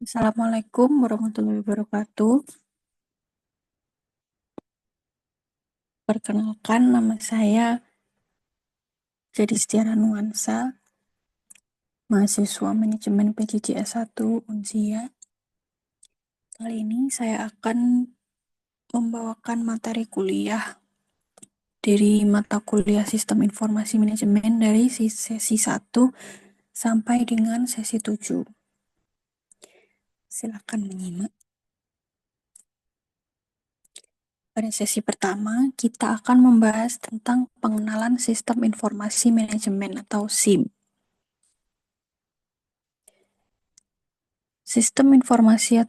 Assalamualaikum warahmatullahi wabarakatuh. Perkenalkan, nama saya Jadi Setiara Nuansa, mahasiswa manajemen PJJ S1 Unsia. Kali ini saya akan membawakan materi kuliah dari mata kuliah Sistem Informasi Manajemen dari sesi 1 sampai dengan sesi 7. Silakan menyimak. Pada sesi pertama, kita akan membahas tentang pengenalan Sistem Informasi Manajemen atau SIM. Sistem Informasi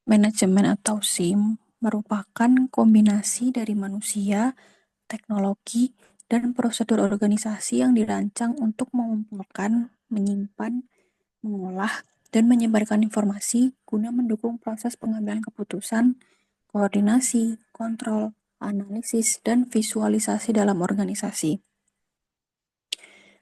Manajemen atau SIM merupakan kombinasi dari manusia, teknologi, dan prosedur organisasi yang dirancang untuk mengumpulkan, menyimpan, mengolah, dan menyebarkan informasi guna mendukung proses pengambilan keputusan, koordinasi, kontrol, analisis, dan visualisasi dalam organisasi.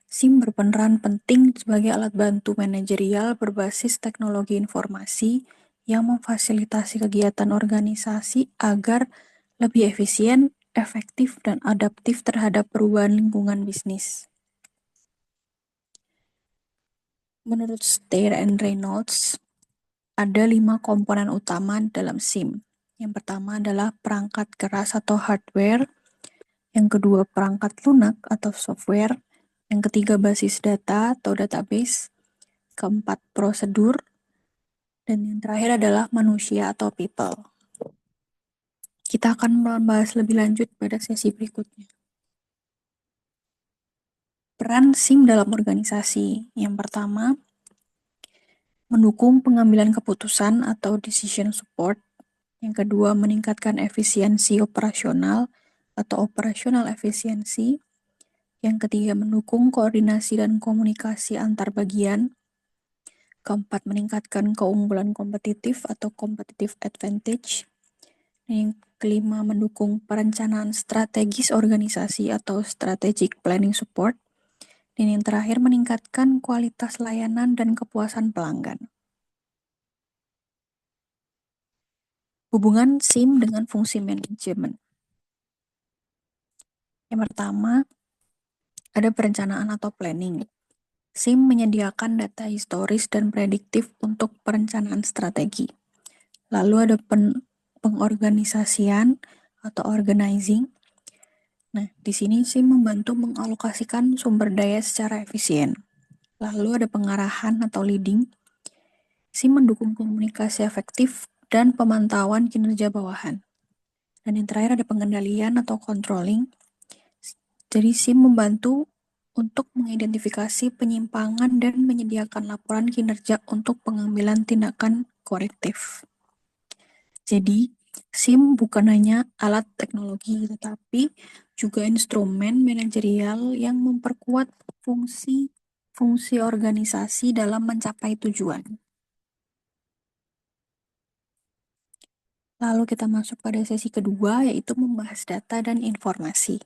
SIM berperan penting sebagai alat bantu manajerial berbasis teknologi informasi yang memfasilitasi kegiatan organisasi agar lebih efisien, efektif, dan adaptif terhadap perubahan lingkungan bisnis. Menurut Stair and Reynolds, ada 5 komponen utama dalam SIM. Yang pertama adalah perangkat keras atau hardware, yang kedua perangkat lunak atau software, yang ketiga basis data atau database, keempat prosedur, dan yang terakhir adalah manusia atau people. Kita akan membahas lebih lanjut pada sesi berikutnya. Peran SIM dalam organisasi. Yang pertama, mendukung pengambilan keputusan atau decision support. Yang kedua, meningkatkan efisiensi operasional atau operational efisiensi. Yang ketiga, mendukung koordinasi dan komunikasi antar bagian. Keempat, meningkatkan keunggulan kompetitif atau competitive advantage. Yang kelima, mendukung perencanaan strategis organisasi atau strategic planning support. Dan yang terakhir, meningkatkan kualitas layanan dan kepuasan pelanggan. Hubungan SIM dengan fungsi manajemen. Yang pertama, ada perencanaan atau planning. SIM menyediakan data historis dan prediktif untuk perencanaan strategi. Lalu ada pengorganisasian atau organizing. Nah, di sini SIM membantu mengalokasikan sumber daya secara efisien. Lalu ada pengarahan atau leading. SIM mendukung komunikasi efektif dan pemantauan kinerja bawahan. Dan yang terakhir ada pengendalian atau controlling. Jadi SIM membantu untuk mengidentifikasi penyimpangan dan menyediakan laporan kinerja untuk pengambilan tindakan korektif. Jadi, SIM bukan hanya alat teknologi, tetapi juga instrumen manajerial yang memperkuat fungsi organisasi dalam mencapai tujuan. Lalu kita masuk pada sesi kedua, yaitu membahas data dan informasi.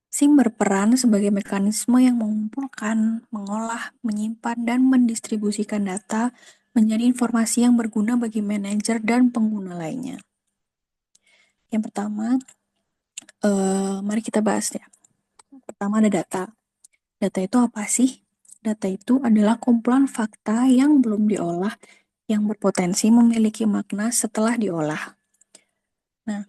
SIM berperan sebagai mekanisme yang mengumpulkan, mengolah, menyimpan, dan mendistribusikan data menjadi informasi yang berguna bagi manajer dan pengguna lainnya. Yang pertama, mari kita bahas ya. Pertama ada data. Data itu apa sih? Data itu adalah kumpulan fakta yang belum diolah, yang berpotensi memiliki makna setelah diolah. Nah,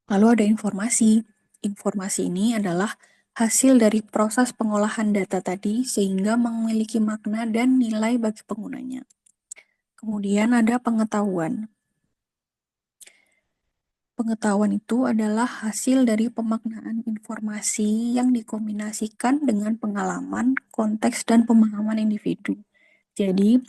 lalu ada informasi. Informasi ini adalah hasil dari proses pengolahan data tadi sehingga memiliki makna dan nilai bagi penggunanya. Kemudian ada pengetahuan. Pengetahuan itu adalah hasil dari pemaknaan informasi yang dikombinasikan dengan pengalaman, konteks, dan pemahaman individu. Jadi,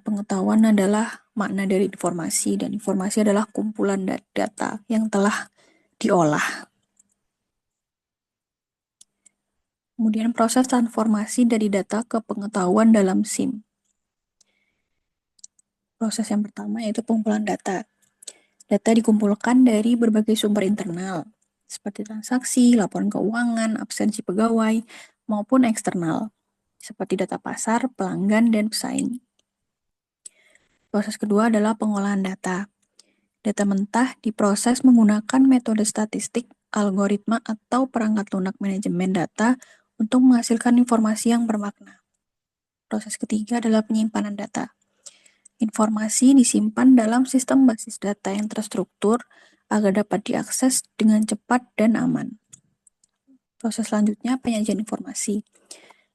pengetahuan adalah makna dari informasi, dan informasi adalah kumpulan data yang telah diolah. Kemudian proses transformasi dari data ke pengetahuan dalam SIM. Proses yang pertama yaitu pengumpulan data. Data dikumpulkan dari berbagai sumber internal, seperti transaksi, laporan keuangan, absensi pegawai, maupun eksternal. seperti data pasar, pelanggan, dan pesaing. Proses kedua adalah pengolahan data. Data mentah diproses menggunakan metode statistik, algoritma, atau perangkat lunak manajemen data untuk menghasilkan informasi yang bermakna. Proses ketiga adalah penyimpanan data. Informasi disimpan dalam sistem basis data yang terstruktur agar dapat diakses dengan cepat dan aman. Proses selanjutnya, penyajian informasi.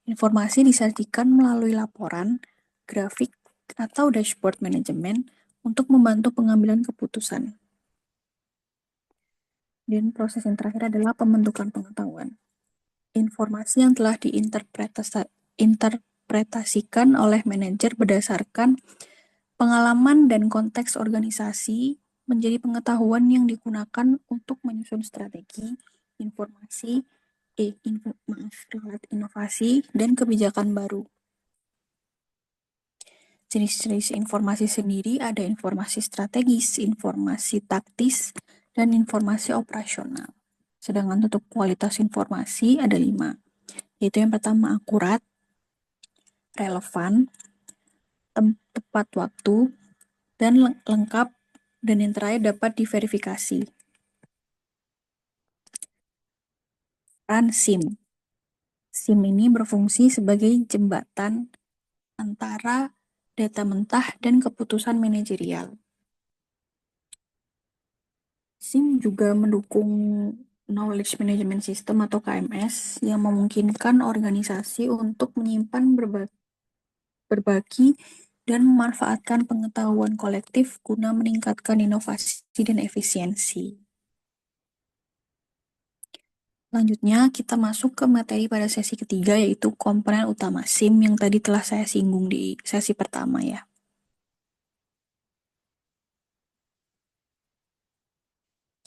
Informasi disajikan melalui laporan, grafik, atau dashboard manajemen untuk membantu pengambilan keputusan. Dan proses yang terakhir adalah pembentukan pengetahuan. Informasi yang telah diinterpretasikan oleh manajer berdasarkan pengalaman dan konteks organisasi menjadi pengetahuan yang digunakan untuk menyusun strategi, inovasi, dan kebijakan baru. Jenis-jenis informasi sendiri ada informasi strategis, informasi taktis, dan informasi operasional. Sedangkan untuk kualitas informasi ada 5, yaitu yang pertama akurat, relevan, tepat waktu, dan lengkap, dan yang terakhir dapat diverifikasi. Peran SIM. SIM ini berfungsi sebagai jembatan antara data mentah dan keputusan manajerial. SIM juga mendukung Knowledge Management System atau KMS yang memungkinkan organisasi untuk menyimpan, berbagi, dan memanfaatkan pengetahuan kolektif guna meningkatkan inovasi dan efisiensi. Selanjutnya, kita masuk ke materi pada sesi ketiga, yaitu komponen utama SIM yang tadi telah saya singgung di sesi pertama ya.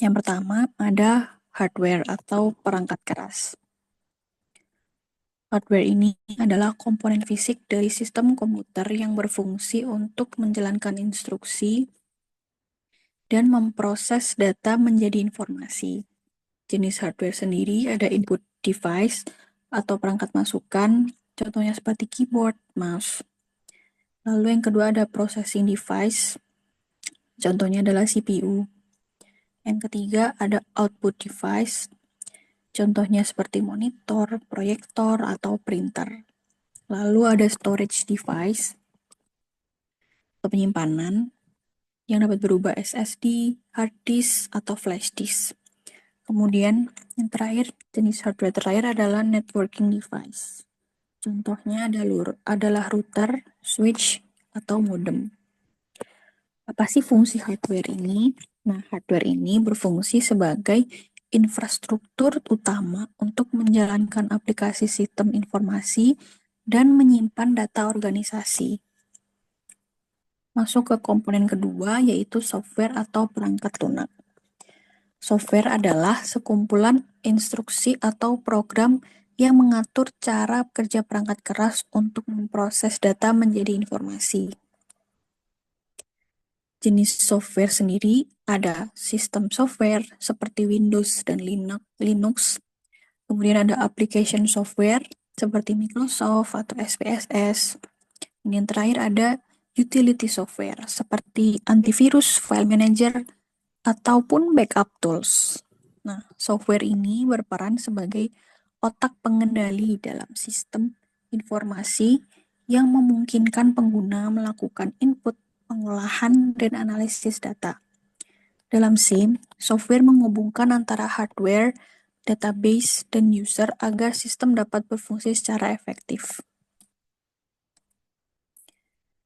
Yang pertama ada hardware atau perangkat keras. Hardware ini adalah komponen fisik dari sistem komputer yang berfungsi untuk menjalankan instruksi dan memproses data menjadi informasi. Jenis hardware sendiri ada input device atau perangkat masukan, contohnya seperti keyboard, mouse. Lalu yang kedua ada processing device, contohnya adalah CPU. Yang ketiga ada output device, contohnya seperti monitor, proyektor, atau printer. Lalu ada storage device atau penyimpanan yang dapat berubah SSD, hard disk, atau flash disk. Kemudian yang terakhir, jenis hardware terakhir adalah networking device. Contohnya adalah router, switch, atau modem. Apa sih fungsi hardware ini? Nah, hardware ini berfungsi sebagai infrastruktur utama untuk menjalankan aplikasi sistem informasi dan menyimpan data organisasi. Masuk ke komponen kedua, yaitu software atau perangkat lunak. Software adalah sekumpulan instruksi atau program yang mengatur cara kerja perangkat keras untuk memproses data menjadi informasi. Jenis software sendiri ada sistem software seperti Windows dan Linux. Kemudian ada application software seperti Microsoft atau SPSS. Dan yang terakhir ada utility software seperti antivirus, file manager, ataupun backup tools. Nah, software ini berperan sebagai otak pengendali dalam sistem informasi yang memungkinkan pengguna melakukan input, pengolahan, dan analisis data. Dalam SIM, software menghubungkan antara hardware, database, dan user agar sistem dapat berfungsi secara efektif.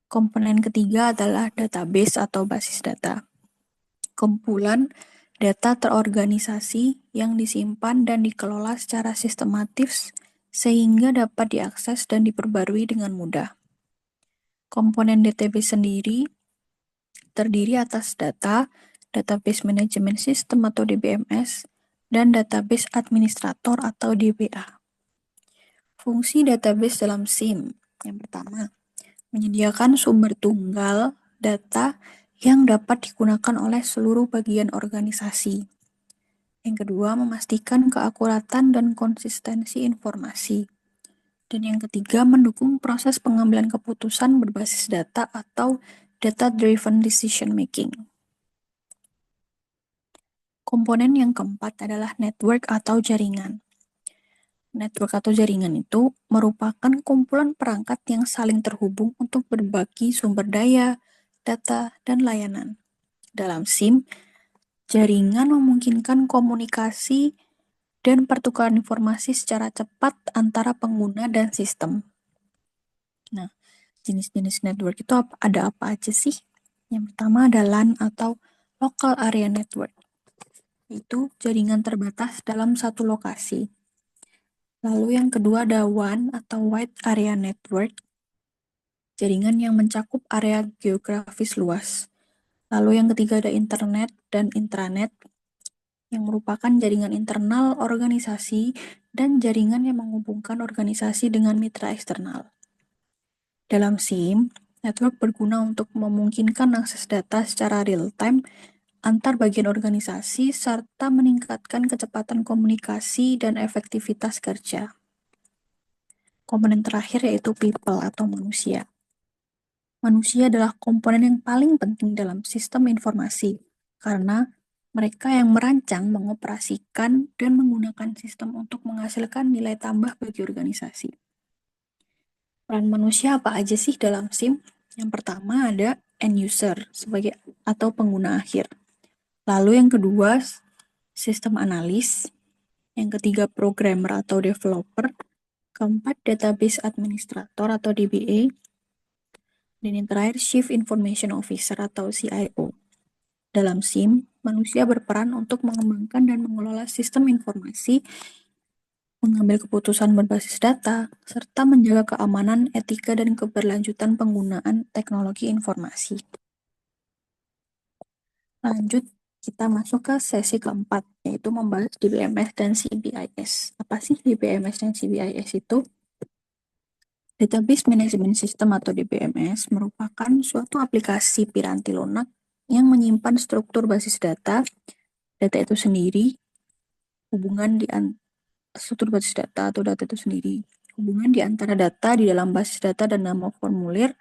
Komponen ketiga adalah database atau basis data. Kumpulan data terorganisasi yang disimpan dan dikelola secara sistematis sehingga dapat diakses dan diperbarui dengan mudah. Komponen database sendiri terdiri atas data, database management system atau DBMS, dan database administrator atau DBA. Fungsi database dalam SIM. Yang pertama, menyediakan sumber tunggal data yang dapat digunakan oleh seluruh bagian organisasi. Yang kedua, memastikan keakuratan dan konsistensi informasi. Dan yang ketiga, mendukung proses pengambilan keputusan berbasis data atau data-driven decision making. Komponen yang keempat adalah network atau jaringan. Network atau jaringan itu merupakan kumpulan perangkat yang saling terhubung untuk berbagi sumber daya, data, dan layanan. Dalam SIM, jaringan memungkinkan komunikasi dan pertukaran informasi secara cepat antara pengguna dan sistem. Nah, jenis-jenis network itu ada apa aja sih? Yang pertama ada LAN atau Local Area Network. Itu jaringan terbatas dalam satu lokasi. Lalu yang kedua ada WAN atau Wide Area Network, jaringan yang mencakup area geografis luas. Lalu yang ketiga ada internet dan intranet, yang merupakan jaringan internal organisasi dan jaringan yang menghubungkan organisasi dengan mitra eksternal. Dalam SIM, network berguna untuk memungkinkan akses data secara real-time antar bagian organisasi serta meningkatkan kecepatan komunikasi dan efektivitas kerja. Komponen terakhir yaitu people atau manusia. Manusia adalah komponen yang paling penting dalam sistem informasi karena mereka yang merancang, mengoperasikan, dan menggunakan sistem untuk menghasilkan nilai tambah bagi organisasi. Peran manusia apa aja sih dalam SIM? Yang pertama ada end user sebagai atau pengguna akhir. Lalu yang kedua sistem analis, yang ketiga programmer atau developer, keempat database administrator atau DBA, dan yang terakhir Chief Information Officer atau CIO. Dalam SIM, manusia berperan untuk mengembangkan dan mengelola sistem informasi, mengambil keputusan berbasis data, serta menjaga keamanan, etika, dan keberlanjutan penggunaan teknologi informasi. Lanjut, kita masuk ke sesi keempat, yaitu membahas DBMS dan CBIS. Apa sih DBMS dan CBIS itu? Database Management System atau DBMS merupakan suatu aplikasi piranti lunak yang menyimpan struktur basis data itu sendiri, hubungan di struktur basis data atau data itu sendiri, hubungan di antara data di dalam basis data dan nama formulir,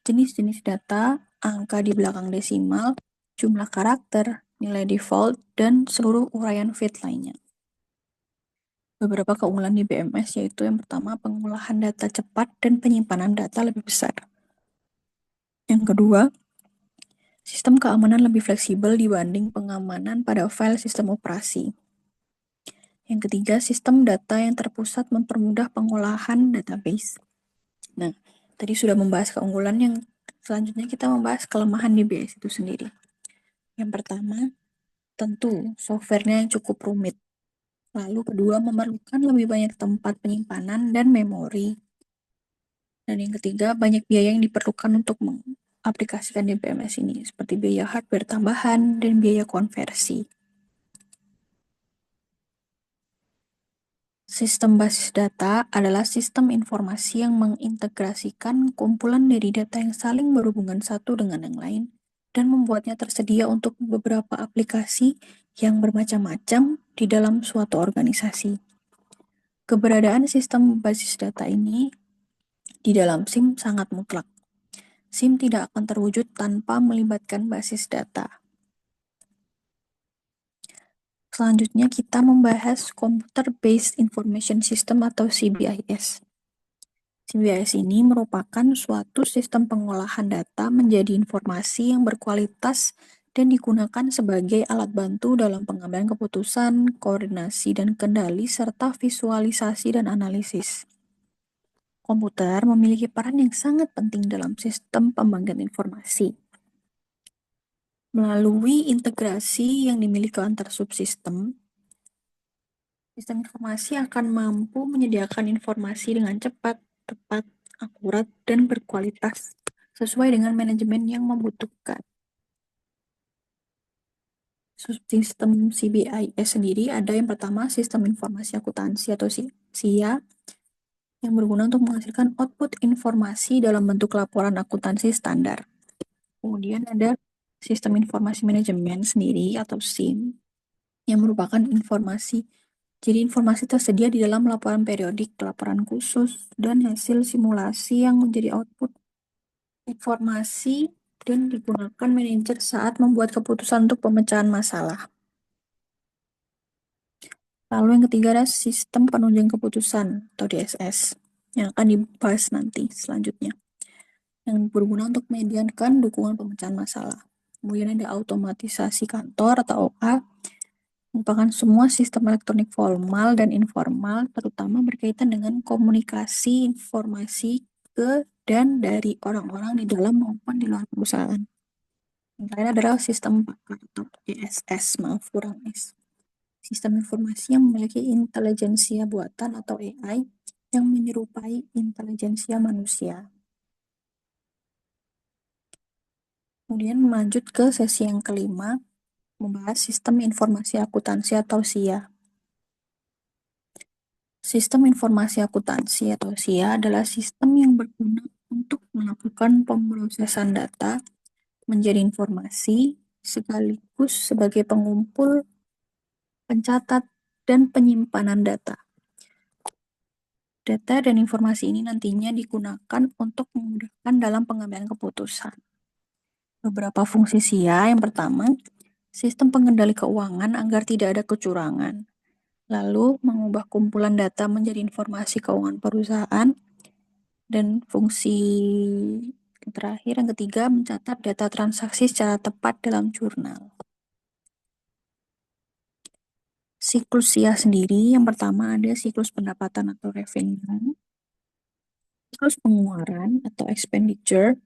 jenis-jenis data, angka di belakang desimal, jumlah karakter, nilai default, dan seluruh uraian feed lainnya. Beberapa keunggulan di BMS yaitu yang pertama pengolahan data cepat dan penyimpanan data lebih besar. Yang kedua, sistem keamanan lebih fleksibel dibanding pengamanan pada file sistem operasi. Yang ketiga, sistem data yang terpusat mempermudah pengolahan database. Nah, tadi sudah membahas keunggulan, yang selanjutnya kita membahas kelemahan di BS itu sendiri. Yang pertama, tentu softwarenya yang cukup rumit. Lalu kedua, memerlukan lebih banyak tempat penyimpanan dan memori. Dan yang ketiga, banyak biaya yang diperlukan untuk mengaplikasikan DBMS ini, seperti biaya hardware tambahan dan biaya konversi. Sistem basis data adalah sistem informasi yang mengintegrasikan kumpulan dari data yang saling berhubungan satu dengan yang lain dan membuatnya tersedia untuk beberapa aplikasi yang bermacam-macam di dalam suatu organisasi. Keberadaan sistem basis data ini di dalam SIM sangat mutlak. SIM tidak akan terwujud tanpa melibatkan basis data. Selanjutnya kita membahas Computer Based Information System atau CBIS. CBIS ini merupakan suatu sistem pengolahan data menjadi informasi yang berkualitas dan digunakan sebagai alat bantu dalam pengambilan keputusan, koordinasi dan kendali, serta visualisasi dan analisis. Komputer memiliki peran yang sangat penting dalam sistem pembangkit informasi. Melalui integrasi yang dimiliki antar subsistem, sistem informasi akan mampu menyediakan informasi dengan cepat, tepat, akurat, dan berkualitas sesuai dengan manajemen yang membutuhkan. Subsistem CBIS sendiri ada yang pertama sistem informasi akuntansi atau SIA yang berguna untuk menghasilkan output informasi dalam bentuk laporan akuntansi standar. Kemudian ada sistem informasi manajemen sendiri atau SIM yang merupakan informasi Jadi informasi tersedia di dalam laporan periodik, laporan khusus, dan hasil simulasi yang menjadi output informasi dan digunakan manajer saat membuat keputusan untuk pemecahan masalah. Lalu yang ketiga ada sistem penunjang keputusan atau DSS yang akan dibahas nanti selanjutnya, yang berguna untuk menyediakan dukungan pemecahan masalah. Kemudian ada automatisasi kantor atau OA, merupakan semua sistem elektronik formal dan informal, terutama berkaitan dengan komunikasi informasi ke dan dari orang-orang di dalam maupun di luar perusahaan. Yang lain adalah sistem pakar atau ISS, maaf kurang S. Sistem informasi yang memiliki intelijensia buatan atau AI yang menyerupai intelijensia manusia. Kemudian lanjut ke sesi yang kelima, membahas sistem informasi akuntansi atau SIA. Sistem informasi akuntansi atau SIA adalah sistem yang berguna untuk melakukan pemrosesan data menjadi informasi sekaligus sebagai pengumpul, pencatat, dan penyimpanan data. Data dan informasi ini nantinya digunakan untuk memudahkan dalam pengambilan keputusan. Beberapa fungsi SIA, yang pertama, sistem pengendali keuangan agar tidak ada kecurangan. Lalu, mengubah kumpulan data menjadi informasi keuangan perusahaan. Dan fungsi terakhir, yang ketiga, mencatat data transaksi secara tepat dalam jurnal. Siklus SIA sendiri, yang pertama ada siklus pendapatan atau revenue, siklus pengeluaran atau expenditure,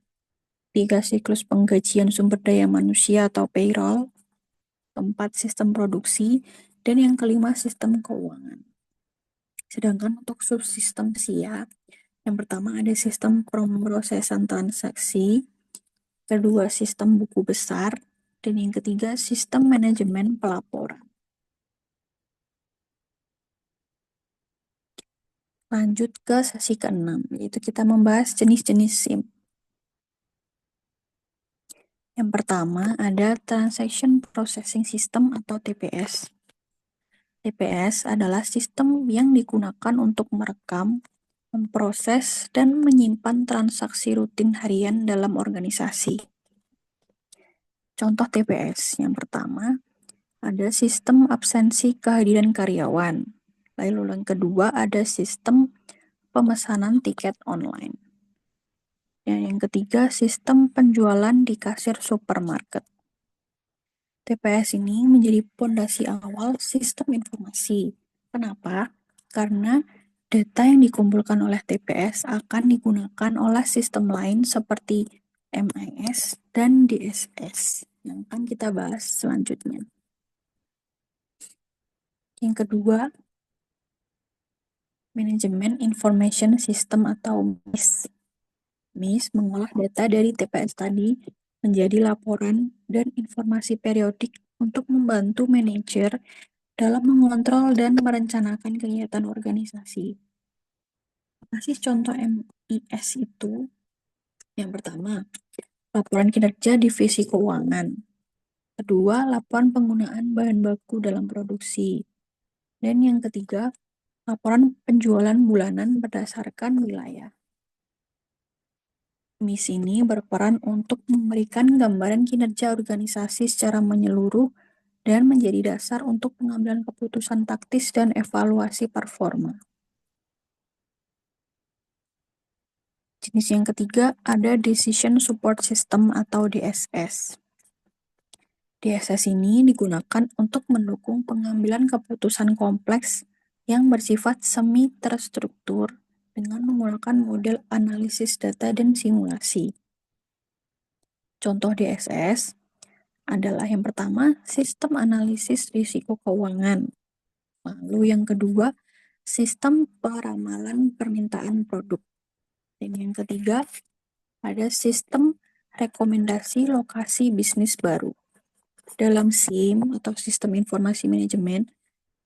3 siklus penggajian sumber daya manusia atau payroll, 4 sistem produksi, dan yang kelima sistem keuangan. Sedangkan untuk subsistem SIA, yang pertama ada sistem pemrosesan transaksi, kedua sistem buku besar, dan yang ketiga sistem manajemen pelaporan. Lanjut ke sesi ke-6, yaitu kita membahas jenis-jenis SIM. Yang pertama ada Transaction Processing System atau TPS. TPS adalah sistem yang digunakan untuk merekam, memproses, dan menyimpan transaksi rutin harian dalam organisasi. Contoh TPS yang pertama ada sistem absensi kehadiran karyawan. Lalu yang kedua ada sistem pemesanan tiket online. Dan yang ketiga sistem penjualan di kasir supermarket. TPS ini menjadi pondasi awal sistem informasi. Kenapa? Karena data yang dikumpulkan oleh TPS akan digunakan oleh sistem lain seperti MIS dan DSS yang akan kita bahas selanjutnya. Yang kedua, Manajemen Information System atau MIS. MIS mengolah data dari TPS tadi menjadi laporan dan informasi periodik untuk membantu manajer dalam mengontrol dan merencanakan kegiatan organisasi. Apa sih contoh MIS itu? Yang pertama, laporan kinerja divisi keuangan. Kedua, laporan penggunaan bahan baku dalam produksi. Dan yang ketiga, laporan penjualan bulanan berdasarkan wilayah. MIS ini berperan untuk memberikan gambaran kinerja organisasi secara menyeluruh dan menjadi dasar untuk pengambilan keputusan taktis dan evaluasi performa. Jenis yang ketiga ada Decision Support System atau DSS. DSS ini digunakan untuk mendukung pengambilan keputusan kompleks yang bersifat semi terstruktur dengan menggunakan model analisis data dan simulasi. Contoh DSS adalah yang pertama, sistem analisis risiko keuangan. Lalu yang kedua, sistem peramalan permintaan produk. Dan yang ketiga, ada sistem rekomendasi lokasi bisnis baru. Dalam SIM atau Sistem Informasi Manajemen,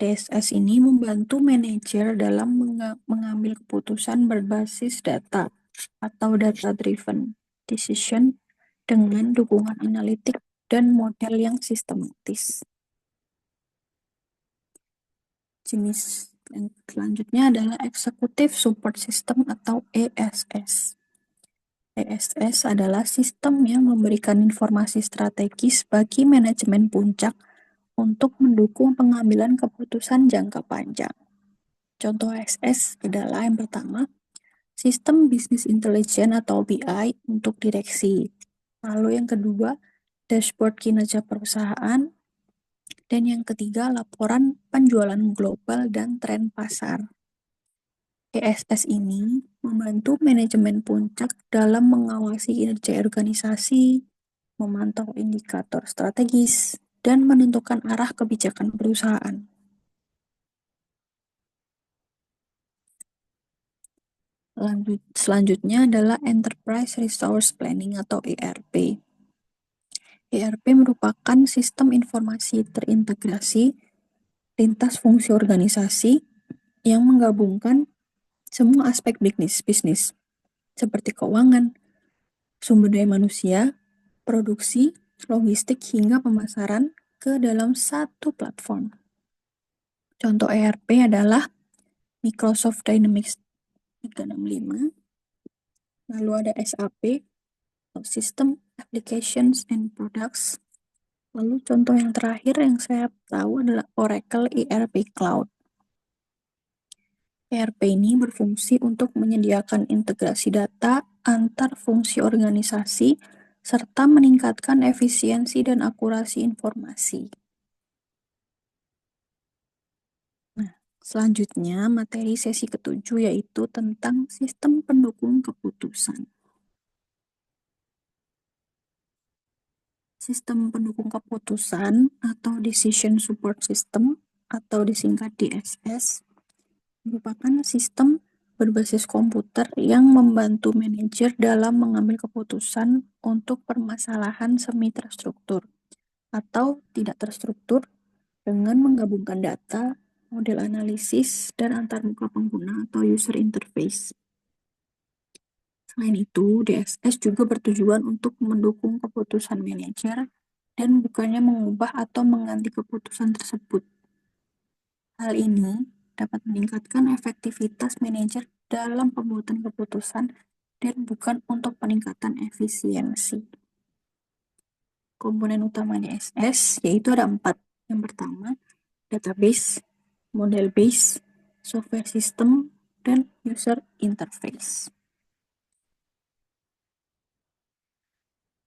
DSS ini membantu manajer dalam mengambil keputusan berbasis data atau data-driven decision dengan dukungan analitik dan model yang sistematis. Jenis yang selanjutnya adalah Executive Support System atau ESS. ESS adalah sistem yang memberikan informasi strategis bagi manajemen puncak untuk mendukung pengambilan keputusan jangka panjang. Contoh ESS adalah yang pertama, Sistem Business Intelligence atau BI untuk direksi. Lalu yang kedua, dashboard kinerja perusahaan. Dan yang ketiga, laporan penjualan global dan tren pasar. ESS ini membantu manajemen puncak dalam mengawasi kinerja organisasi, memantau indikator strategis, dan menentukan arah kebijakan perusahaan. Selanjutnya adalah Enterprise Resource Planning atau ERP. ERP merupakan sistem informasi terintegrasi lintas fungsi organisasi yang menggabungkan semua aspek bisnis seperti keuangan, sumber daya manusia, produksi, logistik, hingga pemasaran ke dalam satu platform. Contoh ERP adalah Microsoft Dynamics 365, lalu ada SAP, System Applications and Products, lalu contoh yang terakhir yang saya tahu adalah Oracle ERP Cloud. ERP ini berfungsi untuk menyediakan integrasi data antar fungsi organisasi serta meningkatkan efisiensi dan akurasi informasi. Nah, selanjutnya materi sesi ketujuh yaitu tentang sistem pendukung keputusan. Sistem pendukung keputusan atau Decision Support System atau disingkat DSS merupakan sistem berbasis komputer yang membantu manajer dalam mengambil keputusan untuk permasalahan semi terstruktur atau tidak terstruktur dengan menggabungkan data, model analisis, dan antarmuka pengguna atau user interface. Selain itu, DSS juga bertujuan untuk mendukung keputusan manajer dan bukannya mengubah atau mengganti keputusan tersebut. Hal ini dapat meningkatkan efektivitas manajer dalam pembuatan keputusan dan bukan untuk peningkatan efisiensi. Komponen utama DSS yaitu ada 4. Yang pertama, database, model base, software system, dan user interface.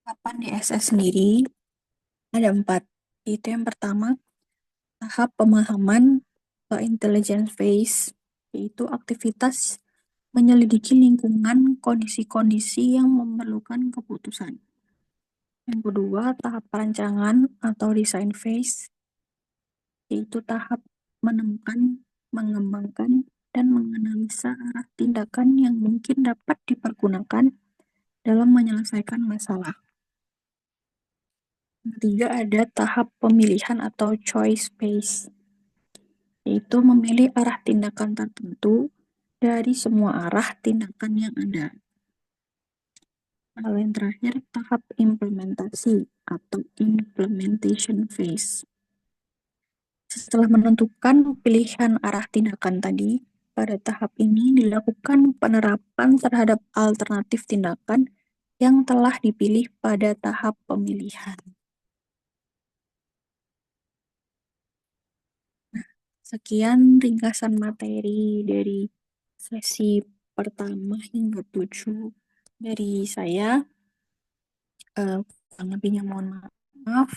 Tahapan DSS sendiri ada 4. Itu yang pertama, tahap pemahaman atau intelligence phase, yaitu aktivitas menyelidiki lingkungan kondisi-kondisi yang memerlukan keputusan. Yang kedua, tahap perancangan atau design phase, yaitu tahap menemukan, mengembangkan, dan menganalisa arah tindakan yang mungkin dapat dipergunakan dalam menyelesaikan masalah. Yang ketiga, ada tahap pemilihan atau choice phase, yaitu memilih arah tindakan tertentu dari semua arah tindakan yang ada. Lalu yang terakhir, tahap implementasi atau implementation phase. Setelah menentukan pilihan arah tindakan tadi, pada tahap ini dilakukan penerapan terhadap alternatif tindakan yang telah dipilih pada tahap pemilihan. Sekian ringkasan materi dari sesi pertama hingga 7 dari saya. Kurang lebihnya mohon maaf.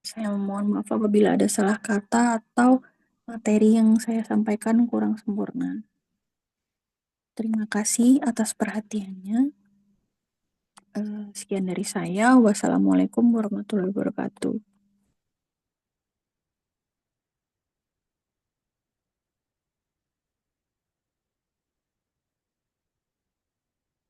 Saya mohon maaf apabila ada salah kata atau materi yang saya sampaikan kurang sempurna. Terima kasih atas perhatiannya. Sekian dari saya. Wassalamualaikum warahmatullahi wabarakatuh.